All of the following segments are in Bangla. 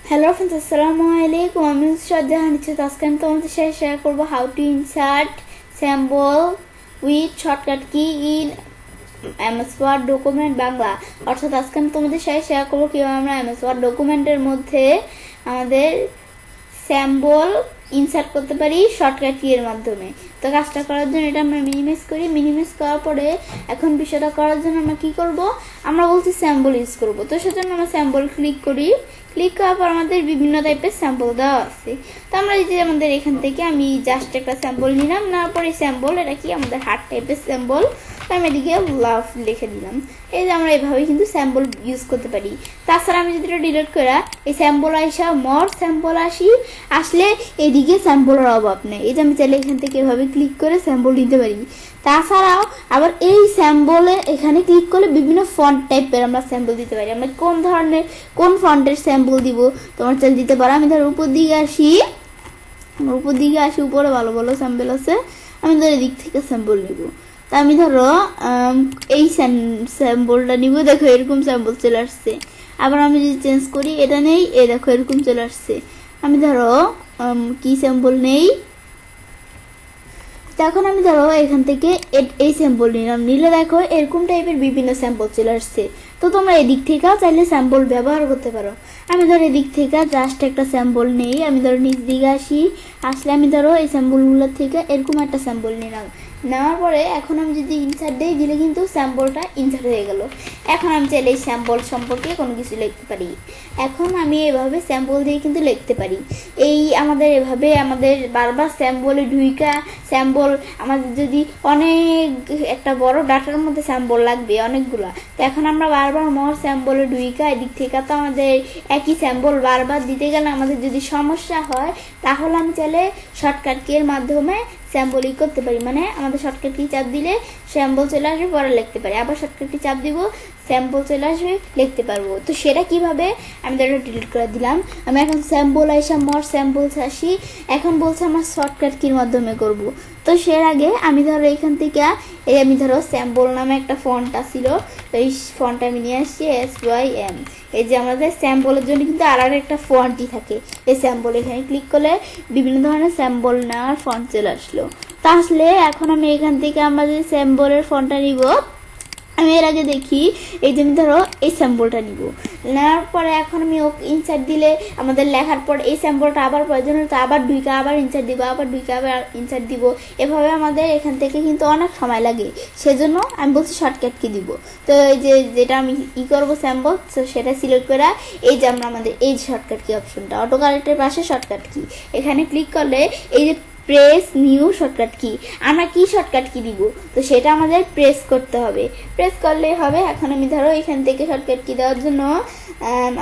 হ্যালো ফ্রেন্ডস, আসসালামু আলাইকুম। আমি শ্রদ্ধা নিচ্ছি। আজকে আমি তোমাদের সাথে শেয়ার করবো how to insert symbol with shortcut key in MS Word document Bangla. অর্থাৎ আজকে আমি তোমাদের সাথে শেয়ার করবো কীভাবে আমরা এমএস ওয়ার্ড ডকুমেন্টের মধ্যে আমাদের স্যাম্বল ইনসার্ট করতে পারি শর্টকাট কি এর মাধ্যমে। তো কাজটা করার জন্য এটা আমরা মিনিমাইজ করি। মিনিমাইজ করার পরে এখন বিষয়টা করার জন্য আমরা কি করব, আমরা বলছি স্যাম্বল ইউজ করব। তো সেজন্য আমরা স্যাম্বল ক্লিক করি। ক্লিক করার পর আমাদের বিভিন্ন টাইপের স্যাম্পল দেওয়া আছে। তো আমরা এই যে আমাদের এখান থেকে আমি জাস্ট একটা স্যাম্পল নিলাম, নেওয়ার পরে স্যাম্পল এটা কি আমাদের হার্ট টাইপের স্যাম্পল। তো আমি এদিকে লাভ লিখে দিলাম। এই যে আমরা এভাবেই কিন্তু স্যাম্পল ইউজ করতে পারি। তাছাড়া আমি যদি এটা ডিলিট করা এই স্যাম্পল আসা মোর স্যাম্পল আসলে এদিকে স্যাম্পলের অভাব নেই। এই যে আমি চাইলে এখান থেকে এভাবে ক্লিক করে স্যাম্পল নিতে পারি। তাছাড়াও আবার এই স্যাম্পলে এখানে ক্লিক করলে বিভিন্ন ফন্ট টাইপের আমরা স্যাম্পল দিতে পারি। আমরা কোন ধরনের কোন ফন্টের স্যাম্পল দিব তোমার চাইলে দিতে পারো। আমি ধরো উপর দিকে আসি, উপরে ভালো ভালো স্যাম্পল আছে। আমি ধরো এদিক থেকে স্যাম্পল নিব। তা আমি ধরো এই স্যাম্পলটা নিব। দেখো এরকম স্যাম্পল চলে আসছে। আবার আমি যদি চেঞ্জ করি এটা নেই, দেখো এরকম চলে আসছে। আমি ধরো কি স্যাম্পল নেই, তখন আমি ধরো এখান থেকে এই স্যাম্পল নিলে দেখো এরকম টাইপের বিভিন্ন স্যাম্পল চলে আসছে। তো তোমরা এদিক থেকে চাইলে স্যাম্পল ব্যবহার করতে পারো। আমি ধরো এদিক থেকে জাস্ট একটা স্যাম্পল নেই। আমি ধরো নিচ দিকে আসলে আমি ধরো এই স্যাম্পলগুলোর থেকে এরকম একটা স্যাম্পল নিলাম। নেওয়ার পরে এখন আমি যদি ইনসার্ট দিই, দিলে কিন্তু স্যাম্পলটা ইনসার্ট হয়ে গেল। এখন আমি চাইলে এই স্যাম্পল সম্পর্কে কোনো কিছু লিখতে পারি। এখন আমি এভাবে স্যাম্পল দিয়ে কিন্তু লিখতে পারি। এই আমাদের এভাবে আমাদের বারবার স্যাম্পলে ঢুইকা স্যাম্পল আমাদের যদি অনেক একটা বড় ডাটার মধ্যে স্যাম্পল লাগবে অনেকগুলা, তো এখন আমরা বারবার মোর স্যাম্পলে ঢুইকা এদিক থেকে তো আমাদের একই স্যাম্পল বারবার দিতে গেলে আমাদের যদি সমস্যা হয়, তাহলে আমি চাইলে শর্টকাট কি এর মাধ্যমে স্যাম্পল করতে পারি। মানে আমাদের শর্টকাট কি চাপ দিলে স্যাম্পল চলে আসবে, পরে লিখতে পারি। আবার শর্টকাট কি চাপ দিব, স্যাম্পল চলে আসবে, লিখতে পারবো। তো সেটা কিভাবে, আমি ধরো ডিলিট করে দিলাম। আমি এখন স্যাম্পল আইসা মোর স্যাম্পলস আসি। এখন বলছে আমার শর্টকাট কির মাধ্যমে করব। তো সের আগে আমি ধরো এখান থেকে এই আমি ধরো স্যাম্পল নামে একটা ফন্ট ছিল, এই ফন্টটা আমি নিয়ে আসছি SYM। এই যে আমাদের স্যাম্পলের জন্য কিন্তু আর একটা ফন্টই থাকে। এই স্যাম্পল এখানে ক্লিক করলে বিভিন্ন ধরনের স্যাম্পল নেওয়ার ফন্ট চলে আসলো। তাহলে এখন আমি এখান থেকে আমাদের স্যাম্পলের ফন্টটা নিব। আমি এর আগে দেখি এই যে আমি ধরো এই স্যাম্পলটা নিব। নেওয়ার পরে এখন আমি ইনসার্ট দিলে আমাদের লেখার পর এই স্যাম্পলটা আবার প্রয়োজন হতো, আবার দুইটা আবার ইনসার্ট দিব, আবার দুইটা আবার ইনসার্ট দিব। এভাবে আমাদের এখান থেকে কিন্তু অনেক সময় লাগে। সেজন্য আমি বলছি শর্টকাট কি দিব। তো এই যে যেটা আমি করবো স্যাম্পল, তো সেটা সিলেক্ট করে এই যে আমরা আমাদের এই শর্টকাট কি অপশনটা অটো কারেক্টের পাশে শর্টকাট কি এখানে ক্লিক করলে এই যে প্রেস নিউ শর্টকাট কি, আমরা কি শর্টকাট কি দিব, তো সেটা আমাদের প্রেস করতে হবে। প্রেস করলে হবে। এখন আমি ধরো এখান থেকে শর্টকাট কি দেওয়ার জন্য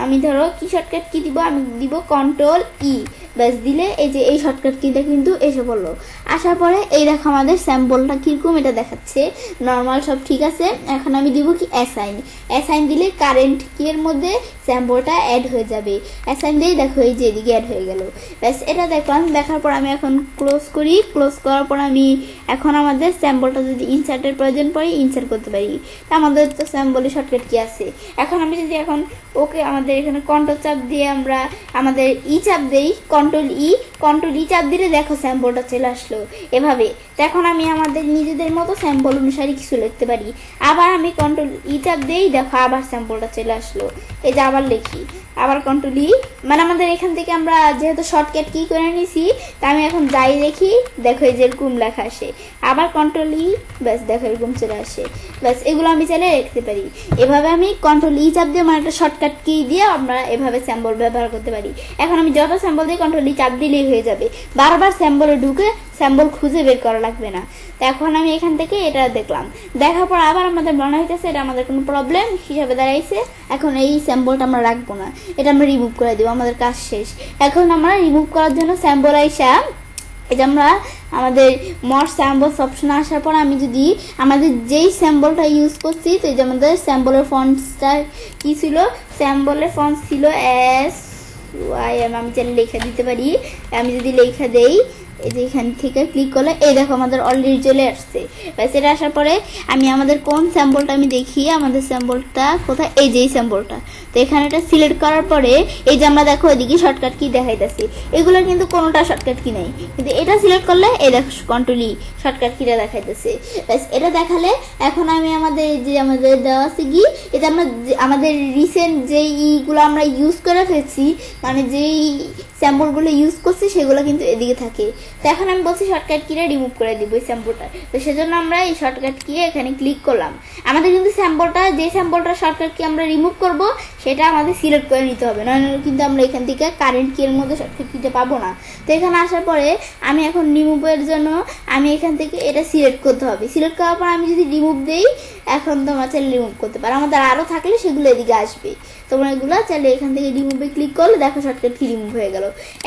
আমি ধরো কি শর্টকাট কি দিব, আমি দিব Ctrl+E। ব্যাস দিলে এই যে এই শর্টকাট কিটা কিন্তু এসে পড়লো। আসার পরে এই দেখো আমাদের স্যাম্পলটা কিরকম এটা দেখাচ্ছে, নর্মাল সব ঠিক আছে। এখন আমি দিব কি অ্যাসাইন দিলে কারেন্ট কি এর মধ্যে স্যাম্পলটা অ্যাড হয়ে যাবে। অ্যাসাইন দিয়ে দেখো এই যে এদিকে অ্যাড হয়ে গেল। ব্যাস এটা দেখলাম। দেখার পর আমি এখন ক্লোজ করি। ক্লোজ করার পর আমি এখন আমাদের স্যাম্পলটা যদি ইনসার্টের প্রয়োজন পড়ে ইনসার্ট করতে পারি। তা আমাদের তো স্যাম্পলে শর্টকাট কি আছে। এখন আমি যদি এখন ওকে আমাদের এখানে কন্ট্রোল চাপ দিয়ে আমরা আমাদের চাপ দেই, কন্ট্রোল ই চাপ দিলে দেখো স্যাম্পলটা চলে আসলো এভাবে। তো এখন আমি আমাদের নিজেদের মতো স্যাম্পল অনুসারে কিছু লিখতে পারি। আবার আমি Ctrl+E চাপ দেই, দেখো আবার স্যাম্পলটা চলে আসলো। এই যে আবার লিখি, আবার Ctrl+E, মানে আমাদের এখান থেকে আমরা যেহেতু শর্টকাট কি করে নিছি, তা আমি এখন যাই দেখি, দেখো এই যে এরকম লেখা আসে। আবার Ctrl+E, ব্যাস দেখো এরকম চলে আসে। ব্যাস এগুলো আমি চাইলে লিখতে পারি। এভাবে আমি Ctrl+E চাপ দিয়ে মানে একটা শর্টকাট কি দিয়ে আমরা এভাবে স্যাম্পল ব্যবহার করতে পারি। এখন আমি যত স্যাম্পল দিয়ে Ctrl+E চাপ দিলেই হয়ে যাবে। বারবার স্যাম্পলে ঢুকে স্যাম্পল খুঁজে বের করা লাগবে না। তো এখন আমি এখান থেকে এটা দেখলাম। দেখার পর আবার আমাদের মনে হইতেছে এটা আমাদের কোনো প্রবলেম হিসাবে দাঁড়াইছে। এখন এই স্যাম্পলটা আমরা রাখবো না, এটা আমরা রিমুভ করে দেবো, আমাদের কাজ শেষ। এখন আমরা রিমুভ করার জন্য স্যাম্পল আইসা এটা আমরা আমাদের মোর স্যাম্পলস অপশনে আসার পর আমি যদি আমাদের যেই স্যাম্পলটা ইউজ করছি, তো এই যে আমাদের স্যাম্পলের ফন্টসটা কি ছিল, স্যাম্পলের ফন্ট ছিল SYM। আমি চাইলে লেখা দিতে পারি। আমি যদি লেখা দেই এই যে এখান থেকে ক্লিক করলে এই দেখো আমাদের অলরেডি চলে আসছে। ব্যাস এটা আসার পরে আমি আমাদের কোন স্যাম্পলটা আমি দেখি, আমাদের স্যাম্পলটা কোথায়, এই যে এই স্যাম্পলটা। তো এখানে এটা সিলেক্ট করার পরে এই যে আমরা দেখো এদিকে শর্টকাট কি দেখাইতেছি, এগুলো কিন্তু কোনোটা শর্টকাট কি নাই, কিন্তু এটা সিলেক্ট করলে এই দেখো কন্ট্রোল ই শর্টকাট কিটা দেখাইতেছে। ব্যাস এটা দেখালে এখন আমি আমাদের যে আমাদের দেওয়া আছে কি, এটা আমরা আমাদের রিসেন্ট যেই ইগুলো আমরা ইউজ করে ফেলছি, মানে যেই স্যাম্পলগুলো ইউজ করছি সেগুলো কিন্তু এদিকে থাকে। তো এখন আমি বলছি শর্টকাট কিটা রিমুভ করে দিব এই স্যাম্পলটা। তো সেজন্য আমরা এই শর্টকাট কি এখানে ক্লিক করলাম। আমাদের কিন্তু স্যাম্পলটা, যে স্যাম্পলটা শর্টকাট কি আমরা রিমুভ করব সেটা আমাদের সিলেক্ট করে নিতে হবে, নয় কিন্তু আমরা এখান থেকে কারেন্ট কি এর মধ্যে শর্টকাট কিটা পাবো না। তো এখানে আসার পরে আমি এখন রিমুভের জন্য আমি এখান থেকে এটা সিলেক্ট করতে হবে। সিলেক্ট করার পর আমি যদি রিমুভ দেই, এখন তোমরা চাইলে রিমুভ করতে পারো, আমাদের আরও থাকলে সেগুলো এদিকে আসবে। তোমরা এগুলো চাইলে এখান থেকে রিমুভে ক্লিক করলে দেখো শর্টকাট কি রিমুভ হয়ে গেল।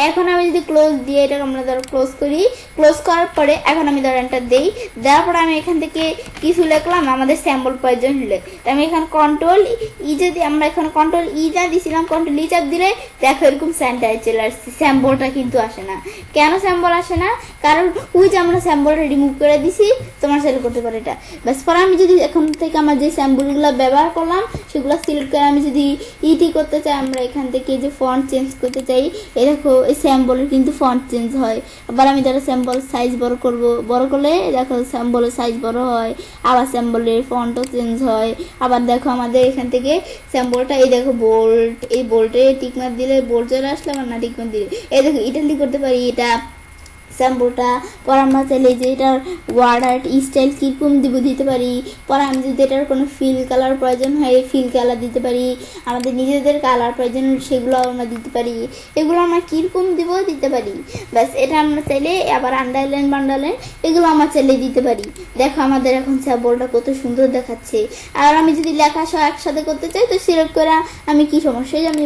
এখন আমি যদি ক্লোজ দিয়ে এটা আমরা ধরো ক্লোজ করি, ক্লোজ করার পরে এখন আমি ধরো এন্টার দেই, দেওয়ার পরে আমি এখান থেকে কিছু লিখলাম আমাদের স্যাম্পল প্রয়োজন হলে। তো আমি এখানে কন্ট্রোল ই, যদি আমরা এখানে কন্ট্রোল ই যা দিছিলাম, কন্ট্রোল ই চাপ দিলে দেখো এরকম স্যান্টায় চলে আসছে, স্যাম্পলটা কিন্তু আসে না। কেন স্যাম্পল আসে না? কারণ ওই যে আমরা স্যাম্পলটা রিমুভ করে দিছি, তোমার সেল করতে পারে এটা। ব্যাস পরে আমি যদি এখন থেকে আমার যে স্যাম্পলগুলো ব্যবহার করলাম সেগুলো সিলেক্ট করে আমি যদি ইটি করতে চাই, আমরা এখান থেকে যে ফন্ট চেঞ্জ করতে চাই, এই দেখো এই স্যাম্পলের কিন্তু ফন্ট চেঞ্জ হয়। আবার আমি যারা স্যাম্পল সাইজ বড় করব, বড় করলে দেখো স্যাম্পলের সাইজ বড় হয়, আবার স্যাম্পলের ফন্টও চেঞ্জ হয়। আবার দেখো আমাদের এখান থেকে স্যাম্পলটা এই দেখো বোল্ড, এই বোল্ডে টিকমার্ক দিলে বোল্ড চলে আসলে, আমার না টিকমার্ক দিলে এই দেখো ইটালি করতে পারি এটা স্যাম্পলটা। পরে আমরা চাইলে যে এটার ওয়ার্ড আর্ট স্টাইল কীরকম দিতে পারি। পরে আমি যদি এটার কোনো ফিল কালার প্রয়োজন হয় ফিল কালার দিতে পারি, আমাদের নিজেদের কালার প্রয়োজন সেগুলো আমরা দিতে পারি, এগুলো আমরা কীরকম দিতে পারি। ব্যাস এটা আমরা চাইলে আবার আন্ডারলাইন বান্ডারলাইন এগুলো আমরা চাইলে দিতে পারি। দেখো আমাদের এখন স্যাম্পলটা কত সুন্দর দেখাচ্ছে। আর আমি যদি লেখা সহ একসাথে করতে চাই তো সিলেক্ট করে আমি কি সমস্যা, আমি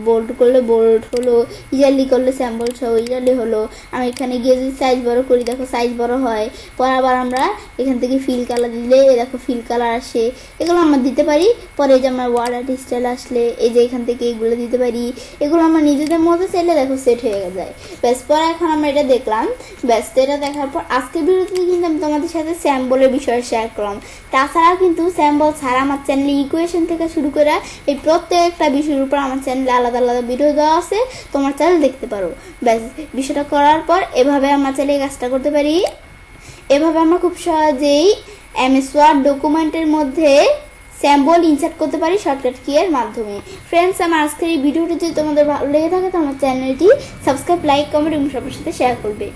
বোল্ড করলে বোল্ড হলো, ইয়ারলি করলে স্যাম্পল সহ ইয়ারলি হলো। আমি এখানে গিয়ে যদি সাইজ বড় করি দেখো সাইজ বড় হয়। পরে আবার আমরা এখান থেকে ফিল কালার দিলে দেখো ফিল কালার আসে, এগুলো আমরা দিতে পারি। পরে যে আমরা ওয়ার্ড আর্ট স্টাইল আসলে এই যে এখান থেকে এগুলো দিতে পারি, এগুলো আমরা নিজেদের মধ্যে চাইলে দেখো সেট হয়ে যায়। ব্যাস পরে এখন আমরা এটা দেখলাম। ব্যাস এটা দেখার পর আজকের ভিডিওতে কিন্তু আমি তোমাদের সাথে স্যাম্পলের বিষয়ে শেয়ার করলাম। তাছাড়াও কিন্তু স্যাম্পল ছাড়া আমার চ্যানেলে ইকুয়েশন থেকে শুরু করে এই প্রত্যেকটা বিষয়ের উপর আমার চ্যানেলে আলাদা আলাদা ভিডিও দেওয়া আছে, তোমার চ্যানেল দেখতে পারো। ব্যাস বিষয়টা করার পর এভাবে আমরা চাইলে এই কাজটা করতে পারি। এভাবে আমরা খুব সহজেই এমএস ওয়ার্ড ডকুমেন্টের মধ্যে স্যাম্পল ইনসার্ট করতে পারি শর্টকাট কি এর মাধ্যমে। ফ্রেন্ডস, আমার আজকের এই ভিডিওটি যদি তোমাদের ভালো লেগে থাকে তো আমার চ্যানেলটি সাবস্ক্রাইব, লাইক, কমেন্ট এবং সবার সাথে শেয়ার করবে।